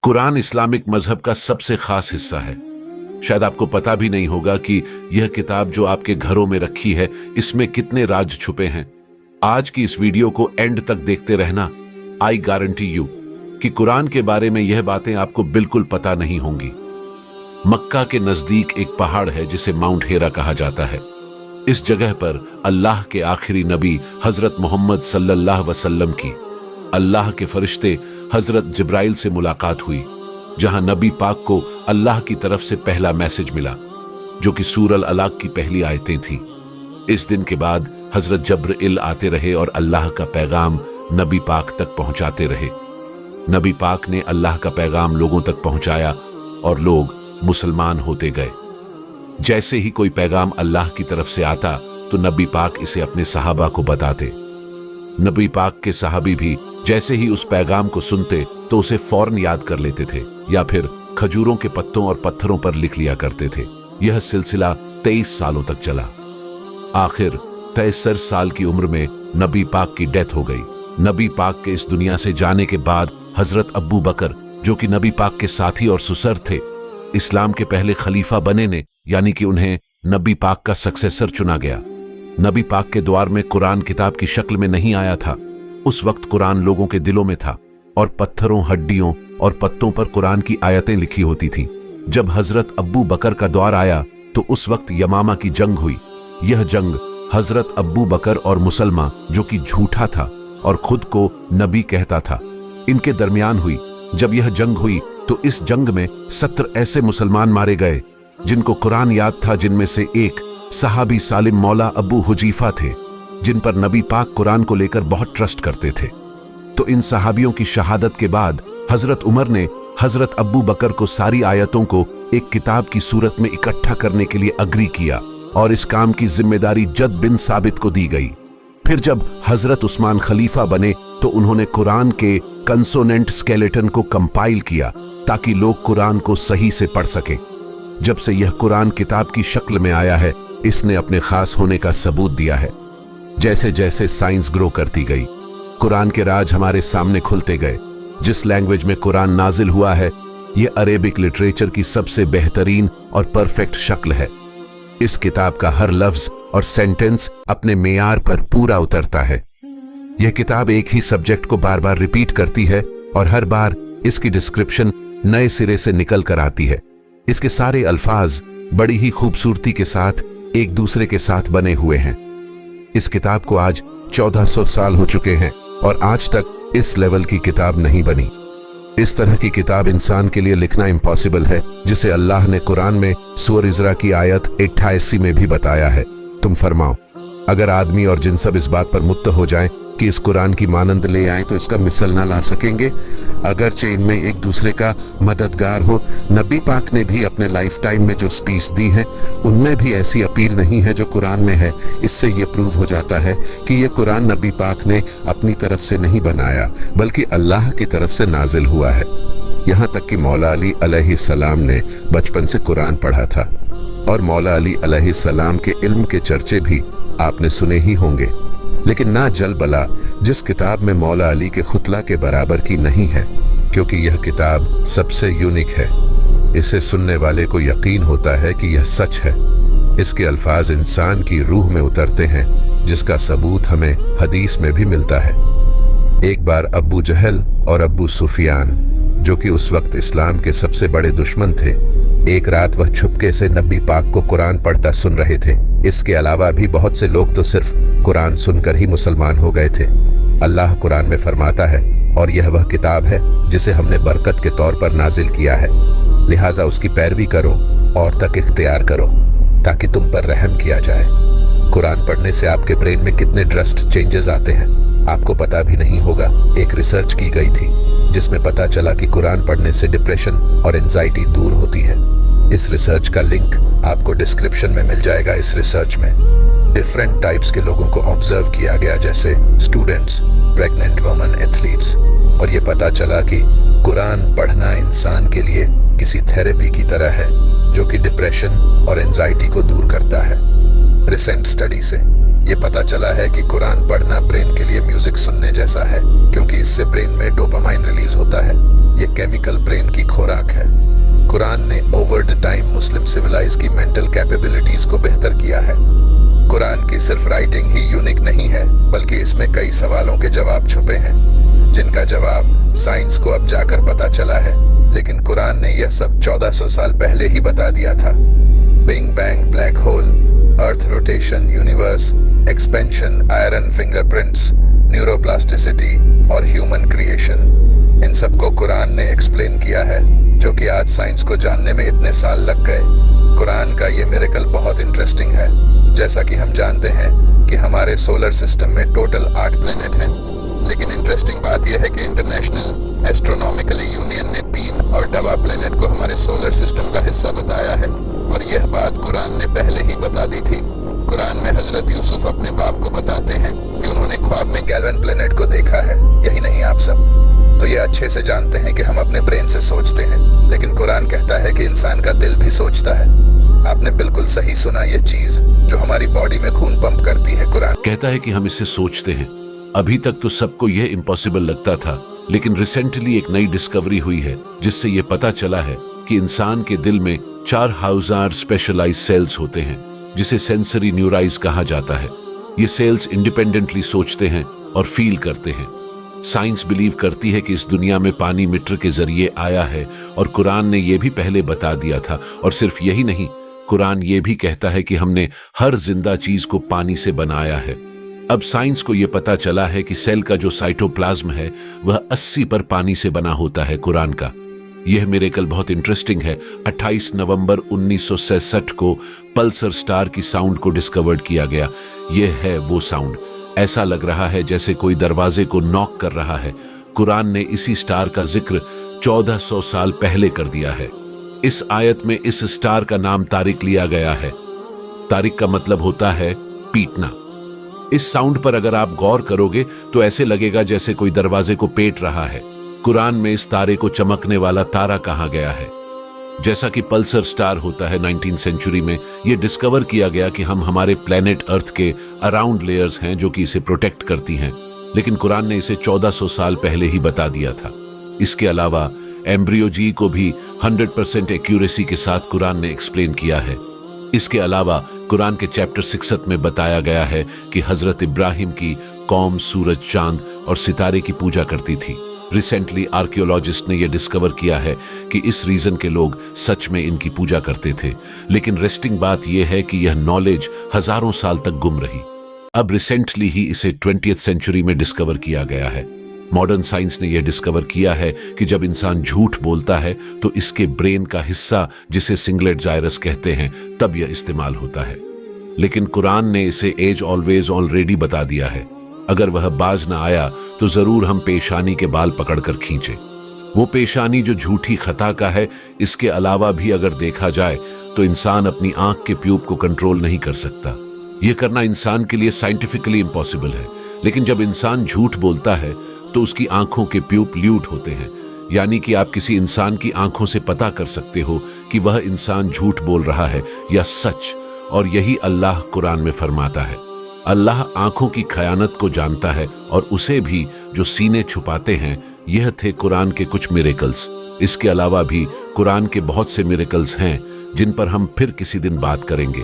Quran Islamic मजहब का सबसे खास हिस्सा है। शायद आपको पता भी नहीं होगा कि यह किताब जो आपके घरों में रखी है, इसमें कितने राज छुपे हैं। आज की इस वीडियो को एंड तक देखते रहना। आई गारंटी यू कि कुरान के बारे में यह बातें आपको बिल्कुल पता नहीं होंगी। मक्का के नजदीक एक पहाड़ है जिसे माउंट हेरा कहा जाता है। इस जगह पर अल्लाह के आखिरी नबी हजरत मोहम्मद सल्लल्लाहु अलैहि वसल्लम की अल्लाह के फरिश्ते हजरत जिब्राइल से मुलाकात हुई, जहां नबी पाक को अल्लाह की तरफ से पहला मैसेज मिला, जो कि सूरह अलaq की पहली आयतें थी। इस दिन के बाद हजरत जब्राइल आते रहे और अल्लाह का पैगाम नबी पाक तक पहुंचाते रहे। नबी पाक ने अल्लाह का पैगाम लोगों तक पहुंचाया और लोग मुसलमान होते गए। जैसे ही कोई पैगाम अल्लाह की तरफ से आता तो नबी पाक इसे अपने सहाबा को बताते। नबी पाक के सहाबी भी जैसे ही उस पैगाम को सुनते तो उसे फौरन याद कर लेते थे या फिर खजूरों के पत्तों और पत्थरों पर लिख लिया करते थे। यह सिलसिला 23 सालों तक चला। आखिर 63 साल की उम्र में नबी पाक की डेथ हो गई। नबी पाक के इस दुनिया से जाने के बाद हजरत अब्बू बकर, जो कि नबी पाक के साथी और सुसर थे, इस्लाम के पहले खलीफा बने ने, यानी कि उन्हें नबी पाक का सक्सेसर चुना गया। नबी पाक के द्वार में कुरान किताब की शक्ल में नहीं आया था। उस वक्त कुरान लोगों के दिलों में था और पत्थरों, हड्डियों और पत्तों पर कुरान की आयतें लिखी होती थीं। जब हजरत अब्बू बकर का दौर आया तो उस वक्त यमामा की जंग हुई। यह जंग हजरत अब्बू बकर और मुसलमा, जो कि झूठा था और खुद को नबी कहता था, इनके दरमियान हुई। जब यह जंग हुई तो इस जंग में 70 ऐसे मुसलमान मारे गए जिनको कुरान याद था, जिनमें से एक सहाबी सालिम मौला अबू हुजीफा थे, जिन पर नबी पाक कुरान को लेकर बहुत ट्रस्ट करते थे। तो इन सहाबियों की शहादत के बाद हजरत उमर ने हजरत अब्बू बकर को सारी आयतों को एक किताब की सूरत में इकट्ठा करने के लिए अग्री किया और इस काम की जिम्मेदारी जद बिन साबित को दी गई। फिर जब हजरत उस्मान खलीफा बने तो उन्होंने कुरान के कंसोनेंट स्केलेटन को कंपाइल किया ताकि लोग कुरान को सही से पढ़ सके। जब से यह कुरान किताब की शक्ल में आया है, इसने अपने खास होने का सबूत दिया है। जैसे जैसे साइंस ग्रो करती गई, कुरान के राज हमारे सामने खुलते गए। जिस लैंग्वेज में कुरान नाजिल हुआ है, यह अरेबिक लिटरेचर की सबसे बेहतरीन और परफेक्ट शक्ल है। इस किताब का हर लफ्ज और सेंटेंस अपने मेयार पर पूरा उतरता है। यह किताब एक ही सब्जेक्ट को बार बार रिपीट करती है और हर बार इसकी डिस्क्रिप्शन नए सिरे से निकल कर आती है। इसके सारे अल्फाज बड़ी ही खूबसूरती के साथ एक दूसरे के साथ बने हुए हैं। इस किताब को आज 1400 साल हो चुके हैं और आज तक इस लेवल की किताब नहीं बनी। इस तरह की किताब इंसान के लिए लिखना इम्पॉसिबल है, जिसे अल्लाह ने कुरान में सूरह इज़रा की आयत 88 में भी बताया है। तुम फरमाओ, अगर आदमी और जिन सब इस बात पर मुत्त हो जाएं कि इस कुरान की मानंद ले आए तो इसका मिसल ना ला सकेंगे, अगरचे इनमें एक दूसरे का मददगार हो। नबी पाक ने भी अपने लाइफ टाइम में जो स्पीच दी है, उनमें भी ऐसी अपील नहीं है जो कुरान में है। इससे ये प्रूव हो जाता है कि ये कुरान नबी पाक ने अपनी तरफ से नहीं बनाया, बल्कि अल्लाह की तरफ से नाजिल हुआ है। यहाँ तक कि मौला अली अलैहिस्सलाम ने बचपन से कुरान पढ़ा था और मौला अली अलैहिस्सलाम के इल्म के चर्चे भी आपने सुने ही होंगे। लेकिन ना जल बला जिस किताब में मौला अली के खुतला के बराबर की नहीं है, क्योंकि यह किताब सबसे यूनिक है। इसे सुनने वाले को यकीन होता है कि यह सच है। इसके अल्फाज इंसान की रूह में उतरते हैं, जिसका सबूत हमें हदीस में भी मिलता है। एक बार अब्बू जहल और अब्बू सुफियान, जो कि उस वक्त इस्लाम के सबसे बड़े दुश्मन थे, एक रात वह छुपके से नबी पाक को कुरान पढ़ता सुन रहे थे। इसके अलावा भी बहुत से लोग तो सिर्फ कुरान सुनकर ही मुसलमान हो गए थे। अल्लाह कुरान में फरमाता है, और यह वह किताब है जिसे हमने बरकत के तौर पर नाजिल किया है, लिहाजा उसकी पैरवी करो और तक इख्तियार करो ताकि तुम पर रहम किया जाए। कुरान पढ़ने से आपके ब्रेन में कितने ड्रस्ट चेंजेस आते हैं आपको पता भी नहीं होगा। एक रिसर्च की गई थी जिसमें पता चला कि कुरान पढ़ने से डिप्रेशन और एंजाइटी दूर होती है। इस रिसर्च का लिंक आपको डिस्क्रिप्शन में मिल जाएगा। इस रिसर्च में डिफरेंट टाइप्स के लोगों को ऑब्जर्व किया गया, जैसे स्टूडेंट्स, प्रेग्नेंट वुमेन, एथलीट्स, और ये पता चला कि कुरान पढ़ना इंसान के लिए किसी थेरेपी की तरह है, जो कि डिप्रेशन और एंजाइटी को दूर करता है। रिसेंट स्टडी से ये पता चला है कि कुरान पढ़ना ब्रेन के लिए म्यूजिक सुनने जैसा है, क्योंकि इससे ब्रेन में डोपामाइन रिलीज होता है ये केमिकल ब्रेन की खुराक है। कुरान ने over the time Muslim civilize की मेंटल कैपेबिलिटीज को बेहतर किया है। कुरान की सिर्फ राइटिंग ही यूनिक नहीं है, बल्कि इसमें कई सवालों के जवाब छुपे हैं, जिनका जवाब साइंस को अब जाकर पता चला है। लेकिन कुरान ने यह सब 1400 साल पहले ही बता दिया था। Big bang, black hole, earth rotation, universe expansion, iron fingerprints, neuroplasticity और ह्यूमन क्रिएशन, इन सब को कुरान ने एक्सप्लेन किया है, जो कि आज साइंस को जानने में इतने साल लग गए। कुरान का ये मिरेकल बहुत इंटरेस्टिंग है। जैसा कि हम जानते हैं कि हमारे सोलर सिस्टम में टोटल 8 प्लेनेट हैं, लेकिन इंटरेस्टिंग बात यह है कि इंटरनेशनल एस्ट्रोनॉमिकली यूनियन ने 3 और डवा प्लेनेट को हमारे सोलर सिस्टम का हिस्सा बताया है, और यह बात कुरान ने पहले ही बता दी थी। कुरान में हजरत यूसुफ अपने बाप को बताते हैं कि उन्होंने ख्वाब में गैल्वन प्लेनेट को देखा है। यही नहीं आप सब तो ये अच्छे से जानते हैं कि हम अपने ब्रेन से सोचते हैं, लेकिन कुरान कहता है कि इंसान का दिल भी सोचता है। आपने बिल्कुल सही सुना, ये चीज जो हमारी बॉडी में खून पंप करती है। कुरान कहता है कि हम इससे सोचते हैं। अभी तक तो सबको यह इम्पॉसिबल लगता था, लेकिन रिसेंटली एक नई डिस्कवरी हुई है जिससे यह पता चला है कि इंसान के दिल में 4000 स्पेशलाइज्ड सेल्स होते हैं, जिसे सेंसरी न्यूराइज कहा जाता है। ये सेल्स इंडिपेंडेंटली सोचते हैं और फील करते हैं। साइंस बिलीव करती है कि इस दुनिया में पानी मीटर के जरिए आया है, और कुरान ने यह भी पहले बता दिया था। और सिर्फ यही नहीं, कुरान ये भी कहता है कि हमने हर जिंदा चीज को पानी से बनाया है। अब साइंस को यह पता चला है कि सेल का जो साइटोप्लाज्म है वह 80 पर पानी से बना होता है। कुरान का यह मिरेकल बहुत इंटरेस्टिंग है। 28 नवंबर 1967 को पल्सर स्टार की साउंड को डिस्कवर्ड किया गया। यह है वो साउंड। ऐसा लग रहा है जैसे कोई दरवाजे को नॉक कर रहा है। कुरान ने इसी स्टार का जिक्र 1400 साल पहले कर दिया है। इस आयत में इस स्टार का नाम तारिक लिया गया है। तारिक का मतलब होता है पीटना। इस साउंड पर अगर आप गौर करोगे तो ऐसे लगेगा जैसे कोई दरवाजे को पेट रहा है। कुरान में इस तारे को चमकने वाला तारा कहा गया है। जैसा कि पल्सर स्टार होता है 19th सेंचुरी में, यह डिस्कवर किया गया कि हम हमारे प्लेनेट अर्थ के अराउंड लेयर्स हैं जो कि इसे प्रोटेक्ट करती हैं, लेकिन कुरान ने इसे 1400 साल पहले ही बता दिया था। इसके अलावा एम्ब्रियोजी को भी 100% एक्यूरेसी के साथ कुरान ने एक्सप्लेन किया है। इसके अलावा कुरान के चैप्टर 66 में बताया गया है कि हजरत इब्राहिम की कौम सूरज, चांद और सितारे की पूजा करती थी। रिसेंटली आर्कियोलॉजिस्ट ने यह डिस्कवर किया है कि इस रीजन के लोग सच में इनकी पूजा करते थे, लेकिन रेस्टिंग बात यह है कि यह नॉलेज हजारों साल तक गुम रही। अब रिसेंटली ही इसे 20th सेंचुरी में डिस्कवर किया गया है। मॉडर्न साइंस ने यह डिस्कवर किया है कि जब इंसान झूठ बोलता है तो इसके ब्रेन का हिस्सा, जिसे सिंगलेट जायरस कहते हैं, तब यह इस्तेमाल होता है। लेकिन कुरान ने इसे एज ऑलवेज ऑलरेडी बता दिया है। अगर वह बाज ना आया तो जरूर हम पेशानी के बाल पकड़कर खींचे। वो पेशानी जो झूठी खता का है। इसके अलावा भी अगर देखा जाए तो इंसान अपनी आंख के प्यूब को कंट्रोल नहीं कर सकता। यह करना इंसान के लिए साइंटिफिकली इम्पॉसिबल है, लेकिन जब इंसान झूठ बोलता है तो उसकी आंखों के प्यूप ल्यूट होते हैं, यानी कि आप किसी इंसान की आंखों से पता कर सकते हो कि वह इंसान झूठ बोल रहा है या सच। और यही अल्लाह कुरान में फरमाता है। अल्लाह आंखों की खयानत को जानता है और उसे भी जो सीने छुपाते हैं। यह थे कुरान के कुछ मिरेकल्स। इसके अलावा भी कुरान के बहुत से मिरेकल्स हैं जिन पर हम फिर किसी दिन बात करेंगे।